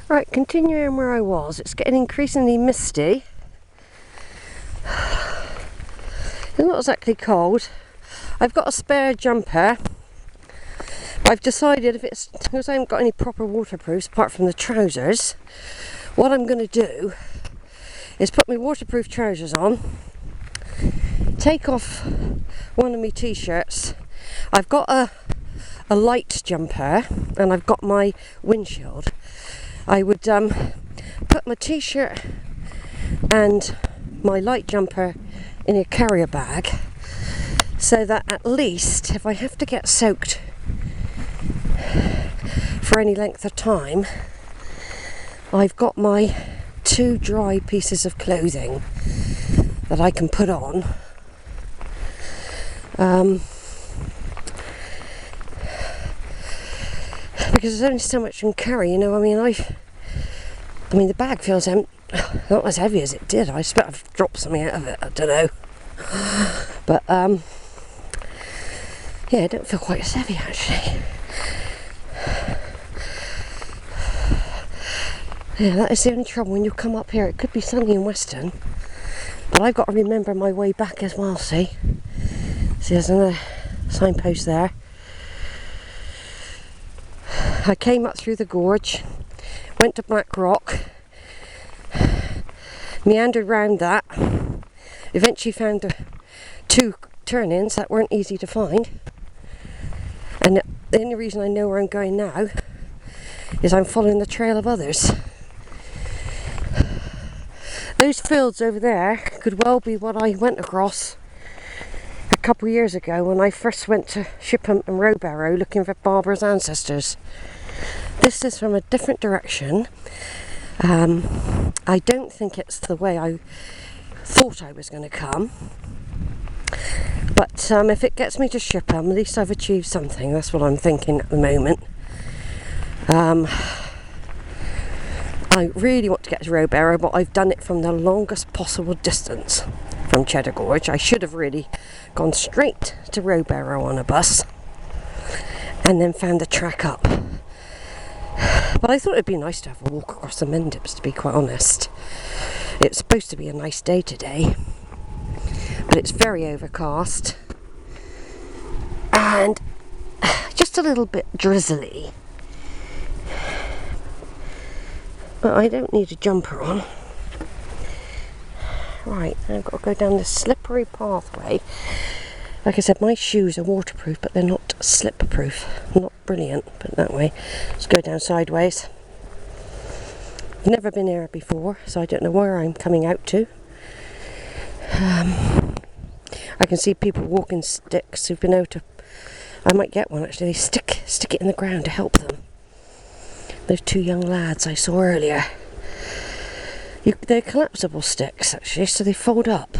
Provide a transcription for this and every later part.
Right, continuing where I was, it's getting increasingly misty. It's not exactly cold. I've got a spare jumper. I've decided if it's because I haven't got any proper waterproofs apart from the trousers, what I'm going to do is put my waterproof trousers on, take off one of my t-shirts. I've got a light jumper and I've got my windshield. I would put my t-shirt and my light jumper in a carrier bag so that at least if I have to get soaked for any length of time, I've got my 2 dry pieces of clothing that I can put on. Because there's only so much you can carry, you know. I mean the bag feels not as heavy as it did. I expect I've dropped something out of it, I don't know. But yeah, I don't feel quite as heavy actually. Yeah, that is the only trouble when you come up here. It could be sunny in Western, but I've got to remember my way back as well, see? See, there's another signpost there. I came up through the gorge, went to Black Rock, meandered round that, eventually found 2 turn-ins that weren't easy to find, and the only reason I know where I'm going now is I'm following the trail of others. Those fields over there could well be what I went across a couple of years ago when I first went to Shipham and Rowberrow looking for Barbara's ancestors. This is from a different direction. I don't think it's the way I thought I was going to come, but if it gets me to Shipham, at least I've achieved something. That's what I'm thinking at the moment. I really want to get to Rowberrow, but I've done it from the longest possible distance from Cheddar Gorge. I should have really gone straight to Rowberrow on a bus and then found the track up. But I thought it'd be nice to have a walk across the Mendips, to be quite honest. It's supposed to be a nice day today, but it's very overcast and just a little bit drizzly. But I don't need a jumper on. Right, I've got to go down this slippery pathway. Like I said, my shoes are waterproof, but they're not slip-proof. Not brilliant, but that way. Let's go down sideways. I've never been here before, so I don't know where I'm coming out to. I can see people walking sticks who've been able to... I might get one actually. They stick it in the ground to help them. Those 2 young lads I saw earlier. They're collapsible sticks actually, so they fold up.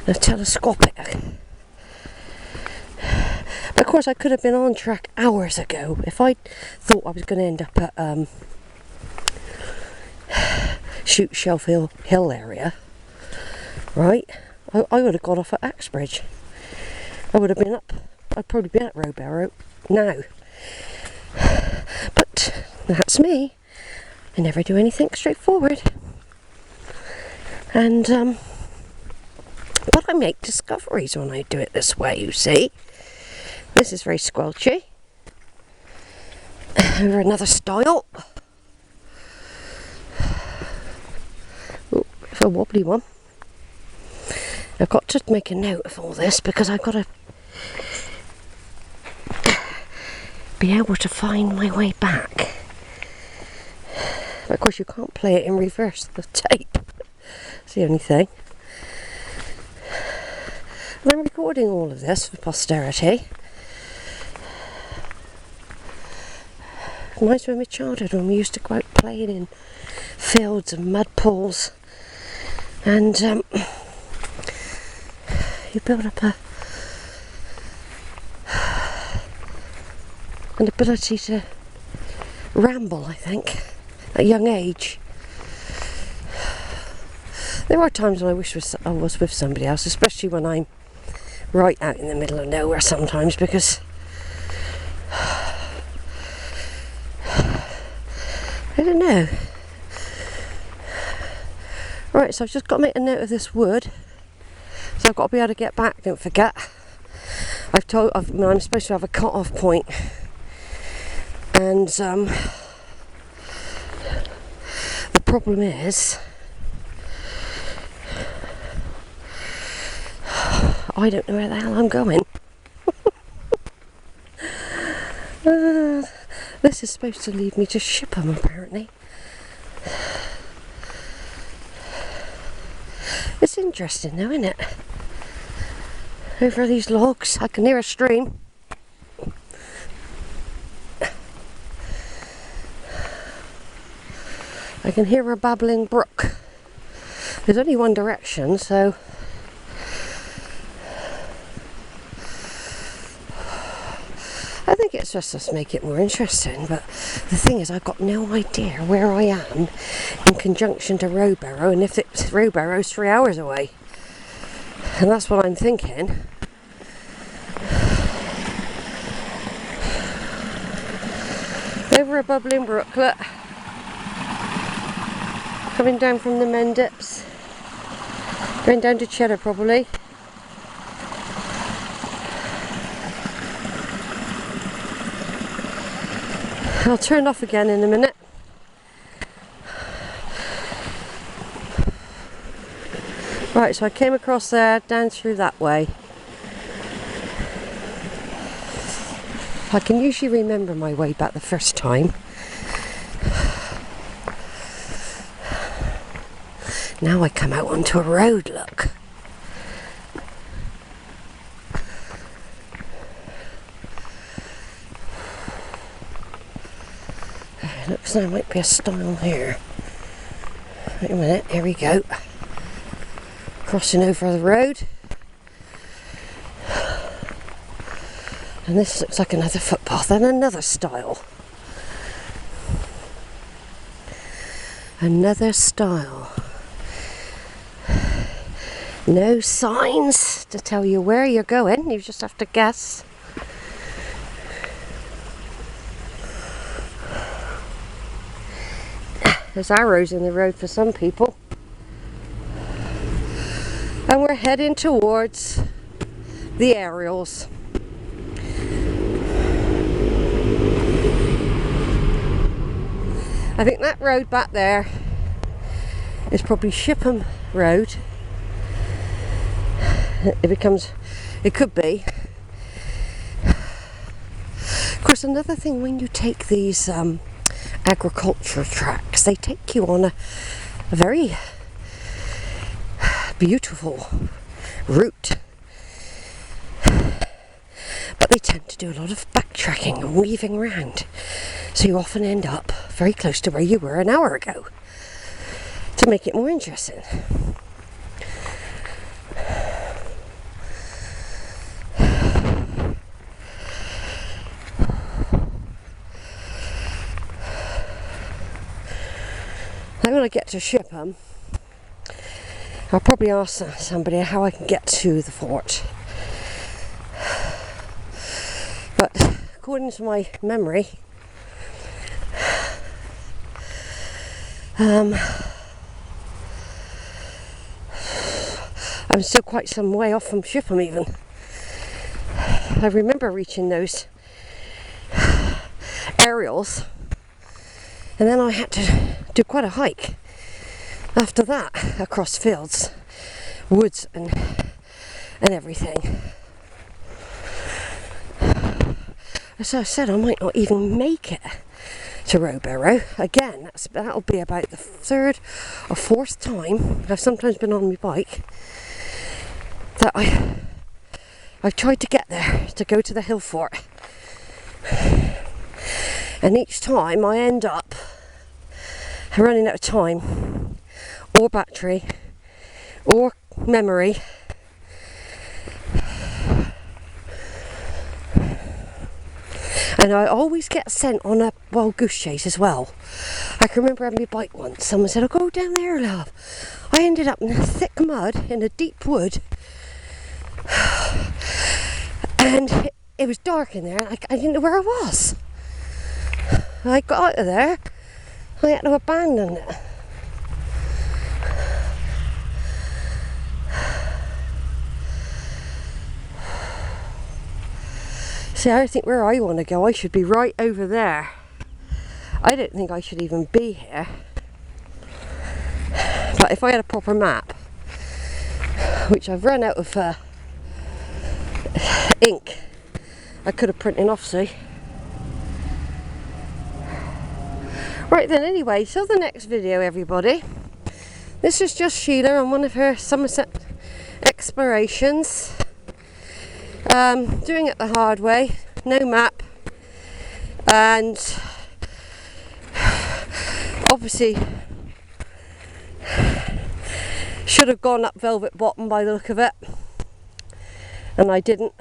They're telescopic. But of course I could have been on track hours ago if I thought I was going to end up at Shute Shelf Hill area. Right? I would have got off at Axbridge. I'd probably been at Rowberrow now. But that's me. I never do anything straightforward. And but I make discoveries when I do it this way, you see. This is very squelchy. Over another stile. Oh, a wobbly one. I've got to make a note of all this because I've got to be able to find my way back. But of course you can't play it in reverse, the tape. That's the only thing. And I'm recording all of this for posterity. Reminds me of my childhood when we used to go out playing in fields and mud pools, and you build up an ability to ramble, I think, at a young age. There are times when I wish I was with somebody else, especially when I'm right out in the middle of nowhere sometimes, because I don't know. Right, so I've just got to make a note of this wood. So I've got to be able to get back, don't forget. I'm supposed to have a cut-off point. And the problem is, I don't know where the hell I'm going. This is supposed to lead me to Shipham, apparently. It's interesting though, isn't it? Over these logs, I can hear a stream. I can hear a babbling brook. There's only one direction, so I think it's just to make it more interesting. But the thing is, I've got no idea where I am in conjunction to Rowberrow, and if it's Rowberrow's 3 hours away. And that's what I'm thinking. Over a bubbling brooklet. Coming down from the Mendips. Going down to Cheddar probably. I'll turn off again in a minute. Right, so I came across there, down through that way. I can usually remember my way back the first time. Now I come out onto a road, look. Looks like there might be a stile here. Wait a minute, here we go. Crossing over the road. And this looks like another footpath and another stile. Another stile. No signs to tell you where you're going, you just have to guess. There's arrows in the road for some people. And we're heading towards the aerials. I think that road back there is probably Shipham Road. It could be. Of course, another thing, when you take these agricultural tracks, they take you on a very beautiful route, but they tend to do a lot of backtracking and weaving around, so you often end up very close to where you were an hour ago, to make it more interesting. Then when I get to Shipham, I'll probably ask somebody how I can get to the fort. But according to my memory, I'm still quite some way off from Shipham even. I remember reaching those aerials, and then I had to do quite a hike after that, across fields, woods and everything. As I said, I might not even make it to Rowberrow. Again, that'll be about the third or fourth time I've sometimes been on my bike that I've tried to get there, to go to the Hillfort, and each time I end up running out of time, or battery, or memory. And I always get sent on a wild goose chase as well. I can remember having my bike once, someone said, "Oh, go down there, love." I ended up in a thick mud in a deep wood, and it was dark in there. I didn't know where I was. I got out of there, I had to abandon it. See, I think where I want to go, I should be right over there. I don't think I should even be here. But if I had a proper map, which I've run out of ink, I could have printed off, see. Right then, anyway, till the next video, everybody. This is just Sheila on one of her Somerset explorations. Doing it the hard way, no map, and obviously should have gone up Velvet Bottom by the look of it, and I didn't.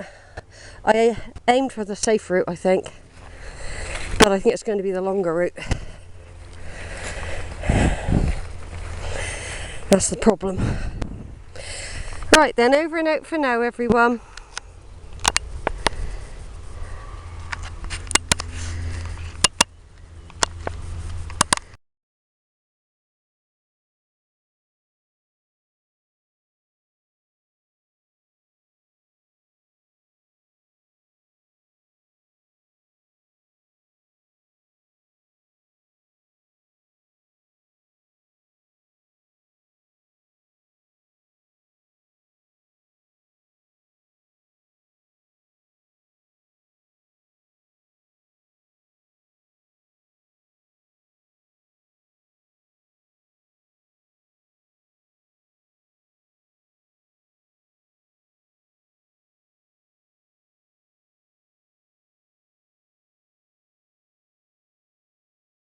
I aimed for the safe route, I think, but I think it's going to be the longer route. That's the problem. Right then, over and out for now, everyone.